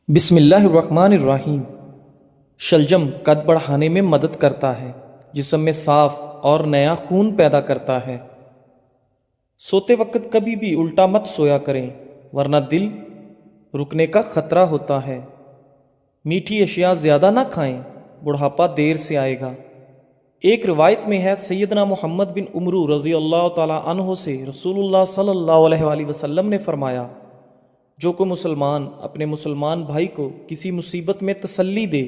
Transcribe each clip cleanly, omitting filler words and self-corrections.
بسم اللہ الرحمن الرحیم۔ شلجم قد بڑھانے میں مدد کرتا ہے، جسم میں صاف اور نیا خون پیدا کرتا ہے۔ سوتے وقت کبھی بھی الٹا مت سویا کریں، ورنہ دل رکنے کا خطرہ ہوتا ہے۔ میٹھی اشیاء زیادہ نہ کھائیں، بڑھاپا دیر سے آئے گا۔ ایک روایت میں ہے، سیدنا محمد بن عمرو رضی اللہ تعالی عنہ سے رسول اللہ صلی اللہ علیہ وآلہ وسلم نے فرمایا، جو کوئی مسلمان اپنے مسلمان بھائی کو کسی مصیبت میں تسلی دے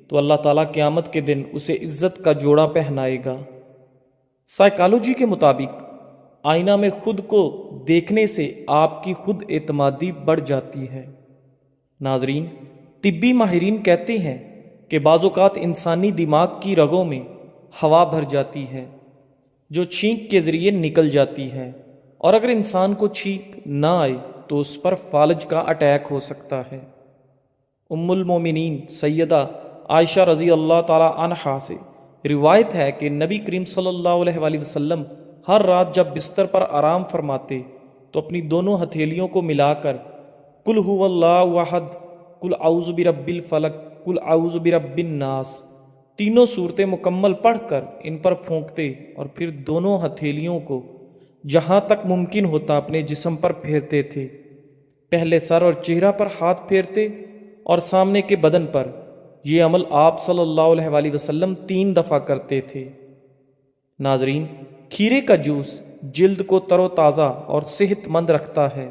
تو اللہ تعالیٰ قیامت کے دن اسے عزت کا جوڑا پہنائے گا۔ سائیکالوجی کے مطابق آئینہ میں خود کو دیکھنے سے آپ کی خود اعتمادی بڑھ جاتی ہے۔ ناظرین، طبی ماہرین کہتے ہیں کہ بعض اوقات انسانی دماغ کی رگوں میں ہوا بھر جاتی ہے جو چھینک کے ذریعے نکل جاتی ہے، اور اگر انسان کو چھینک نہ آئے تو اس پر فالج کا اٹیک ہو سکتا ہے۔ ام المومنین سیدہ عائشہ رضی اللہ تعالی عنہا سے روایت ہے کہ نبی کریم صلی اللہ علیہ وآلہ وسلم ہر رات جب بستر پر آرام فرماتے تو اپنی دونوں ہتھیلیوں کو ملا کر قل هو اللہ احد، قل اعوذ برب الفلق، قل اعوذ برب الناس تینوں صورتیں مکمل پڑھ کر ان پر پھونکتے اور پھر دونوں ہتھیلیوں کو جہاں تک ممکن ہوتا اپنے جسم پر پھیرتے تھے۔ پہلے سر اور چہرہ پر ہاتھ پھیرتے اور سامنے کے بدن پر۔ یہ عمل آپ صلی اللہ علیہ وآلہ وسلم 3 دفعہ کرتے تھے۔ ناظرین، کھیرے کا جوس جلد کو تر و تازہ اور صحت مند رکھتا ہے۔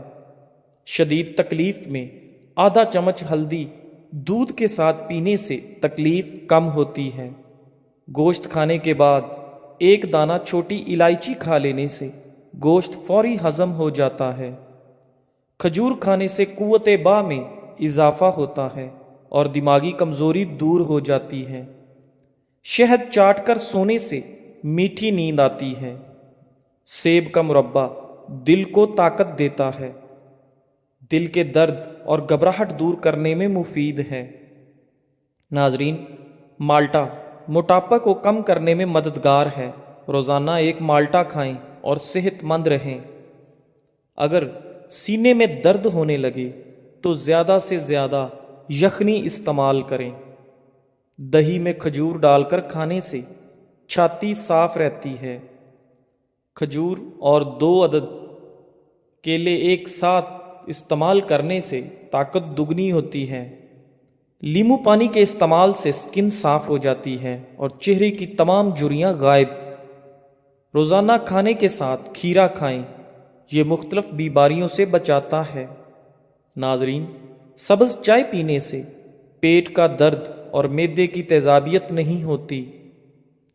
شدید تکلیف میں آدھا چمچ ہلدی دودھ کے ساتھ پینے سے تکلیف کم ہوتی ہے۔ گوشت کھانے کے بعد 1 دانہ چھوٹی الائچی کھا لینے سے گوشت فوری ہضم ہو جاتا ہے۔ کھجور کھانے سے قوت باء میں اضافہ ہوتا ہے اور دماغی کمزوری دور ہو جاتی ہے۔ شہد چاٹ کر سونے سے میٹھی نیند آتی ہے۔ سیب کا مربہ دل کو طاقت دیتا ہے۔ دل کے درد اور گھبراہٹ دور کرنے میں مفید ہے۔ ناظرین، مالٹا موٹاپا کو کم کرنے میں مددگار ہے۔ روزانہ 1 مالٹا کھائیں اور صحت مند رہیں۔ اگر سینے میں درد ہونے لگے تو زیادہ سے زیادہ یخنی استعمال کریں۔ دہی میں کھجور ڈال کر کھانے سے چھاتی صاف رہتی ہے۔ کھجور اور 2 عدد کیلے ایک ساتھ استعمال کرنے سے طاقت دگنی ہوتی ہے۔ لیمو پانی کے استعمال سے سکن صاف ہو جاتی ہے اور چہرے کی تمام جھریاں غائب۔ روزانہ کھانے کے ساتھ کھیرا کھائیں، یہ مختلف بیماریوں سے بچاتا ہے۔ ناظرین، سبز چائے پینے سے پیٹ کا درد اور معدے کی تیزابیت نہیں ہوتی۔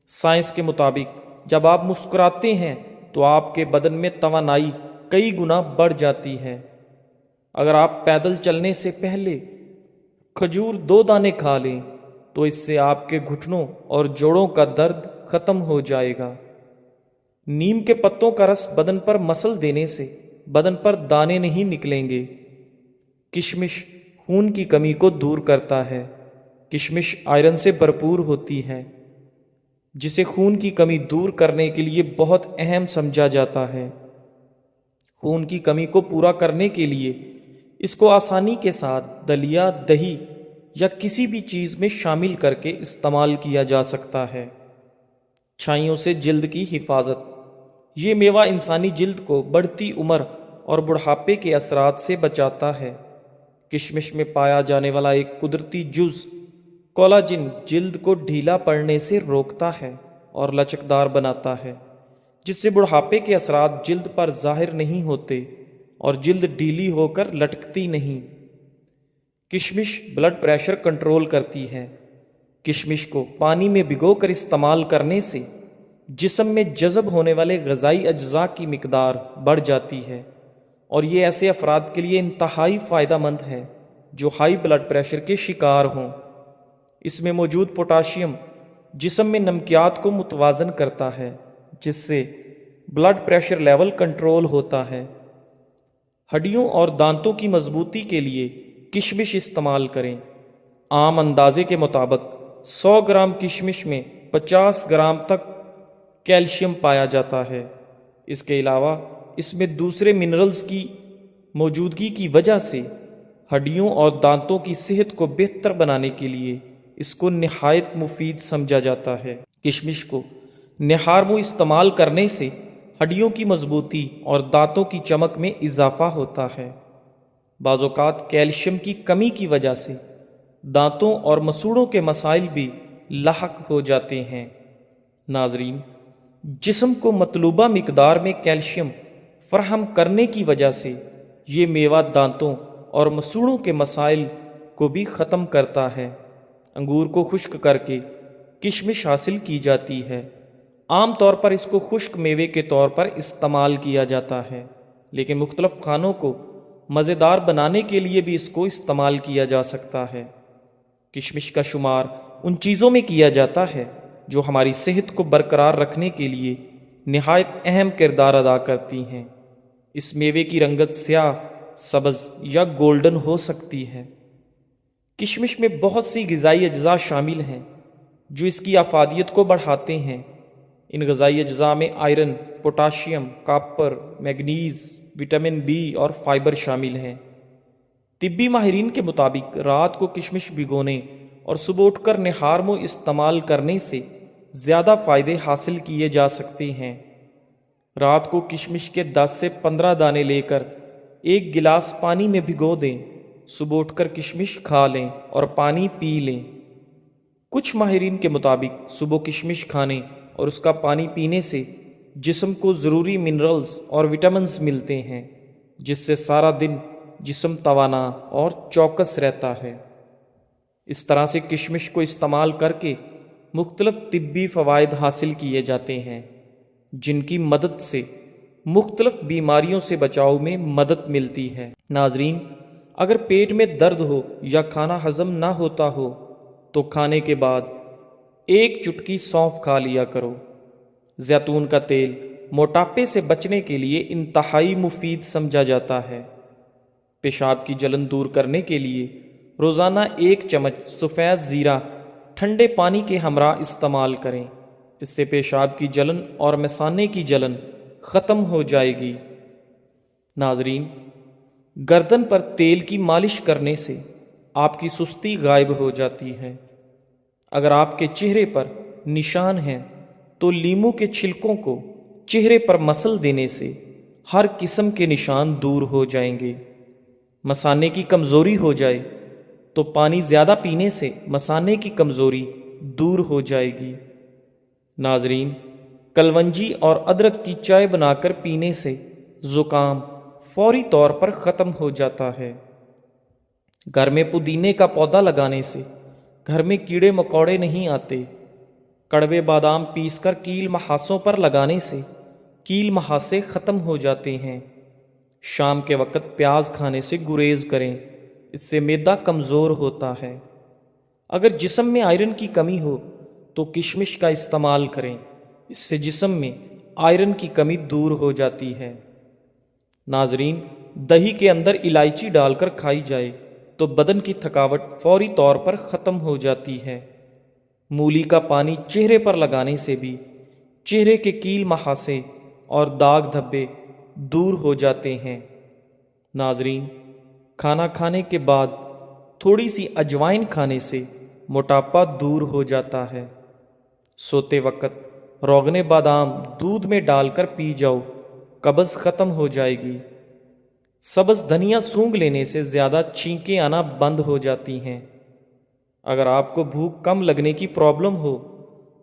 سائنس کے مطابق جب آپ مسکراتے ہیں تو آپ کے بدن میں توانائی کئی گنا بڑھ جاتی ہے۔ اگر آپ پیدل چلنے سے پہلے کھجور 2 دانے کھا لیں تو اس سے آپ کے گھٹنوں اور جوڑوں کا درد ختم ہو جائے گا۔ نیم کے پتوں کا رس بدن پر مسل دینے سے بدن پر دانے نہیں نکلیں گے۔ کشمش خون کی کمی کو دور کرتا ہے۔ کشمش آئرن سے بھرپور ہوتی ہے، جسے خون کی کمی دور کرنے کے لیے بہت اہم سمجھا جاتا ہے۔ خون کی کمی کو پورا کرنے کے لیے اس کو آسانی کے ساتھ دلیا، دہی یا کسی بھی چیز میں شامل کر کے استعمال کیا جا سکتا ہے۔ چھائیوں سے جلد کی حفاظت۔ یہ میوہ انسانی جلد کو بڑھتی عمر اور بڑھاپے کے اثرات سے بچاتا ہے۔ کشمش میں پایا جانے والا ایک قدرتی جز کولاجن جلد کو ڈھیلا پڑنے سے روکتا ہے اور لچکدار بناتا ہے، جس سے بڑھاپے کے اثرات جلد پر ظاہر نہیں ہوتے اور جلد ڈھیلی ہو کر لٹکتی نہیں۔ کشمش بلڈ پریشر کنٹرول کرتی ہے۔ کشمش کو پانی میں بھگو کر استعمال کرنے سے جسم میں جذب ہونے والے غذائی اجزاء کی مقدار بڑھ جاتی ہے، اور یہ ایسے افراد کے لیے انتہائی فائدہ مند ہے جو ہائی بلڈ پریشر کے شکار ہوں۔ اس میں موجود پوٹاشیم جسم میں نمکیات کو متوازن کرتا ہے، جس سے بلڈ پریشر لیول کنٹرول ہوتا ہے۔ ہڈیوں اور دانتوں کی مضبوطی کے لیے کشمش استعمال کریں۔ عام اندازے کے مطابق 100 گرام کشمش میں 50 گرام تک کیلشیم پایا جاتا ہے۔ اس کے علاوہ اس میں دوسرے منرلز کی موجودگی کی وجہ سے ہڈیوں اور دانتوں کی صحت کو بہتر بنانے کے لیے اس کو نہایت مفید سمجھا جاتا ہے۔ کشمش کو نہار منہ استعمال کرنے سے ہڈیوں کی مضبوطی اور دانتوں کی چمک میں اضافہ ہوتا ہے۔ بعض اوقات کیلشیم کی کمی کی وجہ سے دانتوں اور مسوڑوں کے مسائل بھی لاحق ہو جاتے ہیں۔ ناظرین، جسم کو مطلوبہ مقدار میں کیلشیم فراہم کرنے کی وجہ سے یہ میوہ دانتوں اور مسوڑوں کے مسائل کو بھی ختم کرتا ہے۔ انگور کو خشک کر کے کشمش حاصل کی جاتی ہے۔ عام طور پر اس کو خشک میوے کے طور پر استعمال کیا جاتا ہے، لیکن مختلف کھانوں کو مزیدار بنانے کے لیے بھی اس کو استعمال کیا جا سکتا ہے۔ کشمش کا شمار ان چیزوں میں کیا جاتا ہے جو ہماری صحت کو برقرار رکھنے کے لیے نہایت اہم کردار ادا کرتی ہیں۔ اس میوے کی رنگت سیاہ، سبز یا گولڈن ہو سکتی ہے۔ کشمش میں بہت سی غذائی اجزاء شامل ہیں جو اس کی افادیت کو بڑھاتے ہیں۔ ان غذائی اجزاء میں iron, potassium, copper, manganese, vitamin B اور فائبر شامل ہیں۔ طبی ماہرین کے مطابق رات کو کشمش بھگونے اور صبح اٹھ کر نہار منہ استعمال کرنے سے زیادہ فائدے حاصل کیے جا سکتے ہیں۔ رات کو کشمش کے 10 سے 15 دانے لے کر ایک گلاس پانی میں بھگو دیں، صبح اٹھ کر کشمش کھا لیں اور پانی پی لیں۔ کچھ ماہرین کے مطابق صبح کشمش کھانے اور اس کا پانی پینے سے جسم کو ضروری منرلز اور وٹامنز ملتے ہیں، جس سے سارا دن جسم توانا اور چوکس رہتا ہے۔ اس طرح سے کشمش کو استعمال کر کے مختلف طبی فوائد حاصل کیے جاتے ہیں، جن کی مدد سے مختلف بیماریوں سے بچاؤ میں مدد ملتی ہے۔ ناظرین، اگر پیٹ میں درد ہو یا کھانا ہضم نہ ہوتا ہو تو کھانے کے بعد ایک چٹکی سونف کھا لیا کرو۔ زیتون کا تیل موٹاپے سے بچنے کے لیے انتہائی مفید سمجھا جاتا ہے۔ پیشاب کی جلن دور کرنے کے لیے روزانہ 1 چمچ سفید زیرہ ٹھنڈے پانی کے ہمراہ استعمال کریں۔ اس سے پیشاب کی جلن اور مثانے کی جلن ختم ہو جائے گی۔ ناظرین، گردن پر تیل کی مالش کرنے سے آپ کی سستی غائب ہو جاتی ہے۔ اگر آپ کے چہرے پر نشان ہیں تو لیموں کے چھلکوں کو چہرے پر مسل دینے سے ہر قسم کے نشان دور ہو جائیں گے۔ مثانے کی کمزوری ہو جائے تو پانی زیادہ پینے سے مثانے کی کمزوری دور ہو جائے گی۔ ناظرین، کلونجی اور ادرک کی چائے بنا کر پینے سے زکام فوری طور پر ختم ہو جاتا ہے۔ گھر میں پودینے کا پودا لگانے سے گھر میں کیڑے مکوڑے نہیں آتے۔ کڑوے بادام پیس کر کیل محاسوں پر لگانے سے کیل محاسے ختم ہو جاتے ہیں۔ شام کے وقت پیاز کھانے سے گریز کریں، اس سے معدہ کمزور ہوتا ہے۔ اگر جسم میں آئرن کی کمی ہو تو کشمش کا استعمال کریں، اس سے جسم میں آئرن کی کمی دور ہو جاتی ہے۔ ناظرین، دہی کے اندر الائچی ڈال کر کھائی جائے تو بدن کی تھکاوٹ فوری طور پر ختم ہو جاتی ہے۔ مولی کا پانی چہرے پر لگانے سے بھی چہرے کے کیل محاسے اور داغ دھبے دور ہو جاتے ہیں۔ ناظرین، کھانا کھانے کے بعد تھوڑی سی اجوائن کھانے سے موٹاپا دور ہو جاتا ہے۔ سوتے وقت روغن بادام دودھ میں ڈال کر پی جاؤ، قبض ختم ہو جائے گی۔ سبز دھنیا سونگھ لینے سے زیادہ چھینکیں آنا بند ہو جاتی ہیں۔ اگر آپ کو بھوک کم لگنے کی پرابلم ہو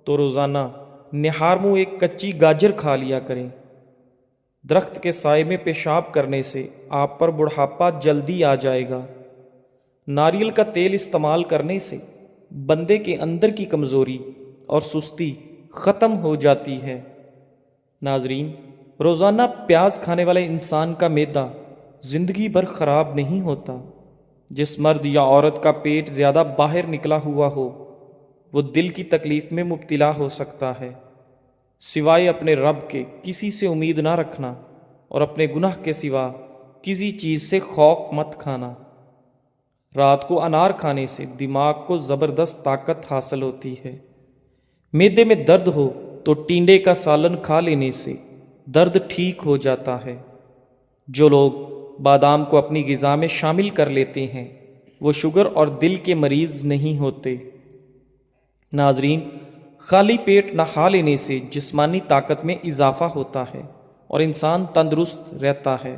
تو روزانہ نہار منہ ایک کچی گاجر کھا لیا کریں۔ درخت کے سائے میں پیشاب کرنے سے آپ پر بڑھاپا جلدی آ جائے گا۔ ناریل کا تیل استعمال کرنے سے بندے کے اندر کی کمزوری اور سستی ختم ہو جاتی ہے۔ ناظرین، روزانہ پیاز کھانے والے انسان کا معدہ زندگی بھر خراب نہیں ہوتا۔ جس مرد یا عورت کا پیٹ زیادہ باہر نکلا ہوا ہو وہ دل کی تکلیف میں مبتلا ہو سکتا ہے۔ سوائے اپنے رب کے کسی سے امید نہ رکھنا اور اپنے گناہ کے سوا کسی چیز سے خوف مت کھانا۔ رات کو انار کھانے سے دماغ کو زبردست طاقت حاصل ہوتی ہے۔ معدے میں درد ہو تو ٹینڈے کا سالن کھا لینے سے درد ٹھیک ہو جاتا ہے۔ جو لوگ بادام کو اپنی غذا میں شامل کر لیتے ہیں وہ شوگر اور دل کے مریض نہیں ہوتے۔ ناظرین، خالی پیٹ نہا لینے سے جسمانی طاقت میں اضافہ ہوتا ہے اور انسان تندرست رہتا ہے۔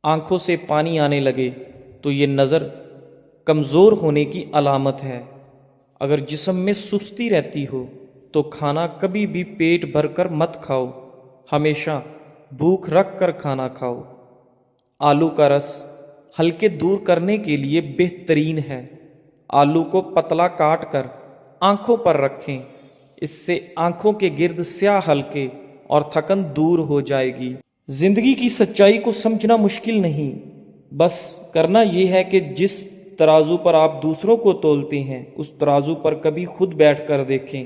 آنکھوں سے پانی آنے لگے تو یہ نظر کمزور ہونے کی علامت ہے۔ اگر جسم میں سستی رہتی ہو تو کھانا کبھی بھی پیٹ بھر کر مت کھاؤ، ہمیشہ بھوک رکھ کر کھانا کھاؤ۔ آلو کا رس ہلکے دور کرنے کے لیے بہترین ہے۔ آلو کو پتلا کاٹ کر آنکھوں پر رکھیں، اس سے آنکھوں کے گرد سیاہ ہلکے اور تھکن دور ہو جائے گی۔ زندگی کی سچائی کو سمجھنا مشکل نہیں، بس کرنا یہ ہے کہ جس ترازو پر آپ دوسروں کو تولتے ہیں اس ترازو پر کبھی خود بیٹھ کر دیکھیں۔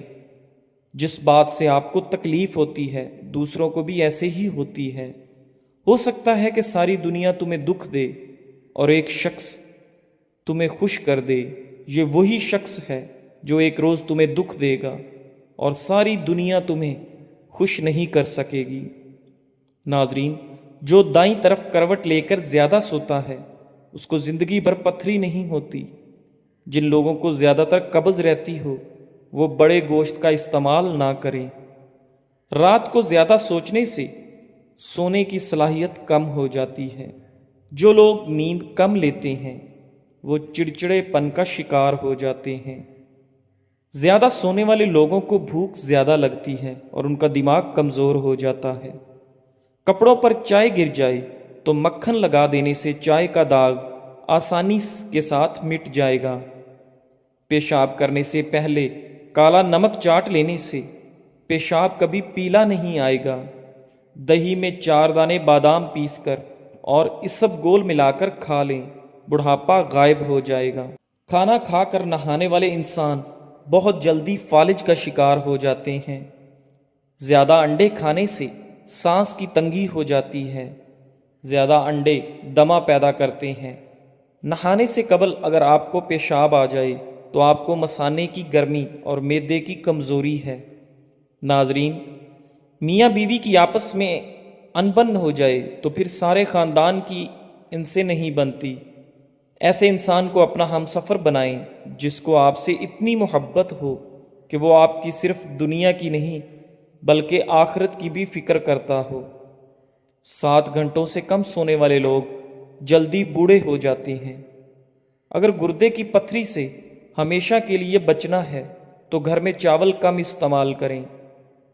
جس بات سے آپ کو تکلیف ہوتی ہے دوسروں کو بھی ایسے ہی ہوتی ہے۔ ہو سکتا ہے کہ ساری دنیا تمہیں دکھ دے اور ایک شخص تمہیں خوش کر دے، یہ وہی شخص ہے جو ایک روز تمہیں دکھ دے گا اور ساری دنیا تمہیں خوش نہیں کر سکے گی۔ ناظرین، جو دائیں طرف کروٹ لے کر زیادہ سوتا ہے اس کو زندگی بھر پتھری نہیں ہوتی۔ جن لوگوں کو زیادہ تر قبض رہتی ہو وہ بڑے گوشت کا استعمال نہ کریں۔ رات کو زیادہ سوچنے سے سونے کی صلاحیت کم ہو جاتی ہے۔ جو لوگ نیند کم لیتے ہیں وہ چڑچڑے پن کا شکار ہو جاتے ہیں۔ زیادہ سونے والے لوگوں کو بھوک زیادہ لگتی ہے اور ان کا دماغ کمزور ہو جاتا ہے۔ کپڑوں پر چائے گر جائے تو مکھن لگا دینے سے چائے کا داغ آسانی کے ساتھ مٹ جائے گا۔ پیشاب کرنے سے پہلے کالا نمک چاٹ لینے سے پیشاب کبھی پیلا نہیں آئے گا۔ دہی میں 4 دانے بادام پیس کر اور اسب گول ملا کر کھا لیں، بڑھاپا غائب ہو جائے گا۔ کھانا کھا کر نہانے والے انسان بہت جلدی فالج کا شکار ہو جاتے ہیں۔ زیادہ انڈے کھانے سے سانس کی تنگی ہو جاتی ہے۔ زیادہ انڈے دمہ پیدا کرتے ہیں۔ نہانے سے قبل اگر آپ کو پیشاب آ جائے تو آپ کو مثانے کی گرمی اور معدے کی کمزوری ہے۔ ناظرین، میاں بیوی کی آپس میں انبن ہو جائے تو پھر سارے خاندان کی ان سے نہیں بنتی۔ ایسے انسان کو اپنا ہم سفر بنائیں جس کو آپ سے اتنی محبت ہو کہ وہ آپ کی صرف دنیا کی نہیں بلکہ آخرت کی بھی فکر کرتا ہو۔ 7 گھنٹوں سے کم سونے والے لوگ جلدی بوڑھے ہو جاتے ہیں۔ اگر گردے کی پتھری سے ہمیشہ کے لیے بچنا ہے تو گھر میں چاول کم استعمال کریں۔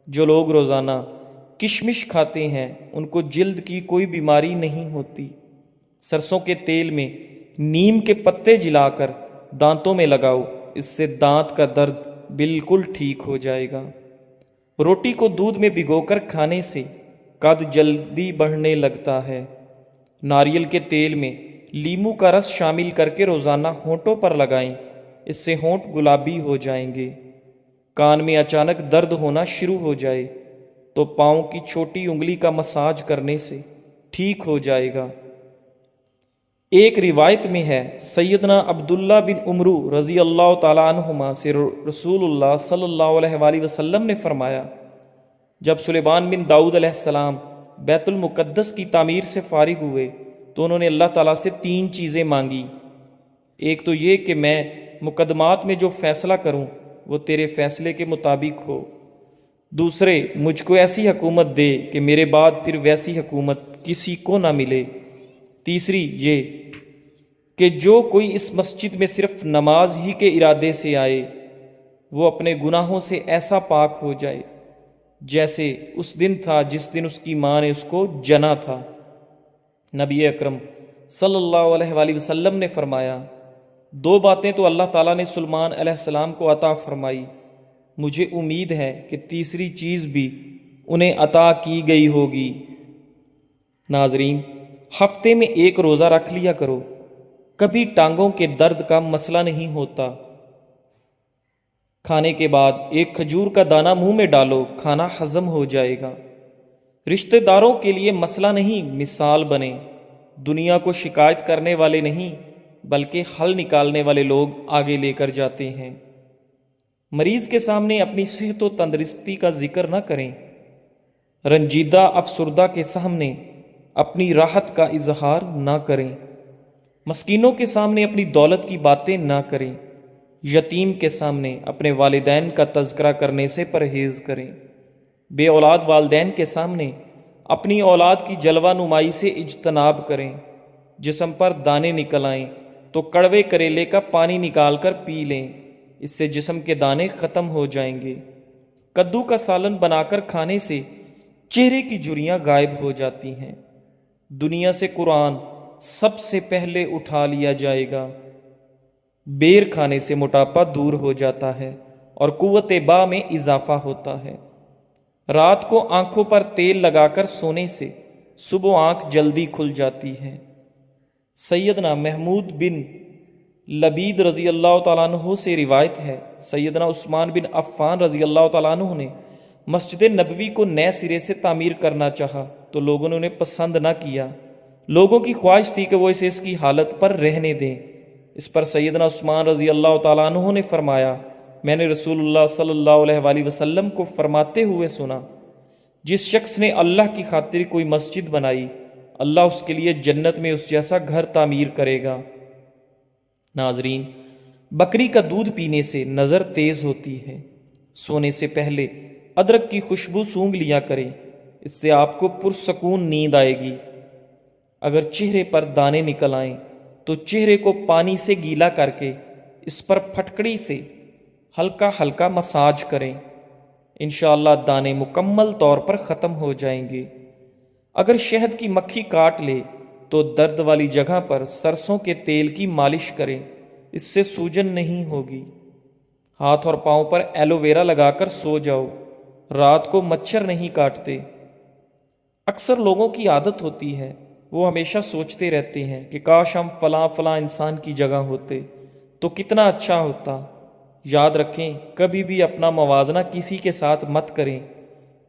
جو لوگ روزانہ کشمش کھاتے ہیں ان کو جلد کی کوئی بیماری نہیں ہوتی۔ سرسوں کے تیل میں نیم کے پتے جلا کر دانتوں میں لگاؤ، اس سے دانت کا درد بالکل ٹھیک ہو جائے گا۔ روٹی کو دودھ میں بھگو کر کھانے سے قد جلدی بڑھنے لگتا ہے۔ ناریل کے تیل میں لیموں کا رس شامل کر کے روزانہ ہونٹوں پر لگائیں، اس سے ہونٹ گلابی ہو جائیں گے۔ کان میں اچانک درد ہونا شروع ہو جائے تو پاؤں کی چھوٹی انگلی کا مساج کرنے سے ٹھیک ہو جائے گا۔ ایک روایت میں ہے سیدنا عبداللہ بن عمرو رضی اللہ تعالیٰ عنہما سے رسول اللہ صلی اللہ علیہ وآلہ وسلم نے فرمایا، جب سلیمان بن داؤد علیہ السلام بیت المقدس کی تعمیر سے فارغ ہوئے تو انہوں نے اللہ تعالیٰ سے 3 چیزیں مانگی۔ ایک تو یہ کہ میں مقدمات میں جو فیصلہ کروں وہ تیرے فیصلے کے مطابق ہو۔ دوسرے، مجھ کو ایسی حکومت دے کہ میرے بعد پھر ویسی حکومت کسی کو نہ ملے۔ تیسری یہ کہ جو کوئی اس مسجد میں صرف نماز ہی کے ارادے سے آئے وہ اپنے گناہوں سے ایسا پاک ہو جائے جیسے اس دن تھا جس دن اس کی ماں نے اس کو جنا تھا۔ نبی اکرم صلی اللہ علیہ وآلہ وسلم نے فرمایا، 2 باتیں تو اللہ تعالیٰ نے سلیمان علیہ السلام کو عطا فرمائی، مجھے امید ہے کہ تیسری چیز بھی انہیں عطا کی گئی ہوگی۔ ناظرین، ہفتے میں 1 روزہ رکھ لیا کرو، کبھی ٹانگوں کے درد کا مسئلہ نہیں ہوتا۔ کھانے کے بعد 1 کھجور کا دانہ منہ میں ڈالو، کھانا ہضم ہو جائے گا۔ رشتہ داروں کے لیے مسئلہ نہیں، مثال بنے۔ دنیا کو شکایت کرنے والے نہیں بلکہ حل نکالنے والے لوگ آگے لے کر جاتے ہیں۔ مریض کے سامنے اپنی صحت و تندرستی کا ذکر نہ کریں۔ رنجیدہ افسردہ کے سامنے اپنی راحت کا اظہار نہ کریں، مسکینوں کے سامنے اپنی دولت کی باتیں نہ کریں، یتیم کے سامنے اپنے والدین کا تذکرہ کرنے سے پرہیز کریں، بے اولاد والدین کے سامنے اپنی اولاد کی جلوہ نمائی سے اجتناب کریں، جسم پر دانے نکل آئیں تو کڑوے کریلے کا پانی نکال کر پی لیں، اس سے جسم کے دانے ختم ہو جائیں گے۔ کدو کا سالن بنا کر کھانے سے چہرے کی جھریاں غائب ہو جاتی ہیں۔ دنیا سے قرآن سب سے پہلے اٹھا لیا جائے گا۔ بیر کھانے سے موٹاپا دور ہو جاتا ہے اور قوت با میں اضافہ ہوتا ہے۔ رات کو آنکھوں پر تیل لگا کر سونے سے صبح آنکھ جلدی کھل جاتی ہے۔ سیدنا محمود بن لبید رضی اللہ تعالیٰ عنہ سے روایت ہے، سیدنا عثمان بن عفان رضی اللہ تعالیٰ عنہ نے مسجد نبوی کو نئے سرے سے تعمیر کرنا چاہا تو لوگوں نے انہیں پسند نہ کیا۔ لوگوں کی خواہش تھی کہ وہ اسے اس کی حالت پر رہنے دیں۔ اس پر سیدنا عثمان رضی اللہ تعالیٰ عنہ نے فرمایا، میں نے رسول اللہ صلی اللہ علیہ وآلہ وسلم کو فرماتے ہوئے سنا، جس شخص نے اللہ کی خاطر کوئی مسجد بنائی، اللہ اس کے لیے جنت میں اس جیسا گھر تعمیر کرے گا۔ ناظرین، بکری کا دودھ پینے سے نظر تیز ہوتی ہے۔ سونے سے پہلے ادرک کی خوشبو سونگھ لیا کریں، اس سے آپ کو پرسکون نیند آئے گی۔ اگر چہرے پر دانے نکل آئیں تو چہرے کو پانی سے گیلا کر کے اس پر پھٹکڑی سے ہلکا ہلکا مساج کریں، انشاءاللہ دانے مکمل طور پر ختم ہو جائیں گے۔ اگر شہد کی مکھی کاٹ لے تو درد والی جگہ پر سرسوں کے تیل کی مالش کریں، اس سے سوجن نہیں ہوگی۔ ہاتھ اور پاؤں پر ایلو ویرا لگا کر سو جاؤ، رات کو مچھر نہیں کاٹتے۔ اکثر لوگوں کی عادت ہوتی ہے، وہ ہمیشہ سوچتے رہتے ہیں کہ کاش ہم فلاں فلاں انسان کی جگہ ہوتے تو کتنا اچھا ہوتا۔ یاد رکھیں، کبھی بھی اپنا موازنہ کسی کے ساتھ مت کریں،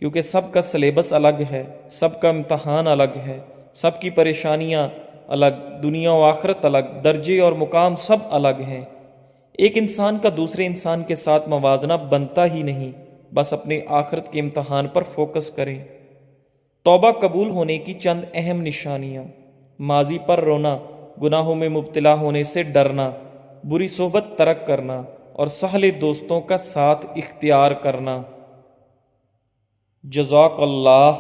کیونکہ سب کا سلیبس الگ ہے، سب کا امتحان الگ ہے، سب کی پریشانیاں الگ، دنیا و آخرت الگ، درجے اور مقام سب الگ ہیں۔ ایک انسان کا دوسرے انسان کے ساتھ موازنہ بنتا ہی نہیں، بس اپنے آخرت کے امتحان پر فوکس کریں۔ توبہ قبول ہونے کی چند اہم نشانیاں: ماضی پر رونا، گناہوں میں مبتلا ہونے سے ڈرنا، بری صحبت ترک کرنا اور سہلے دوستوں کا ساتھ اختیار کرنا۔ جزاک اللہ۔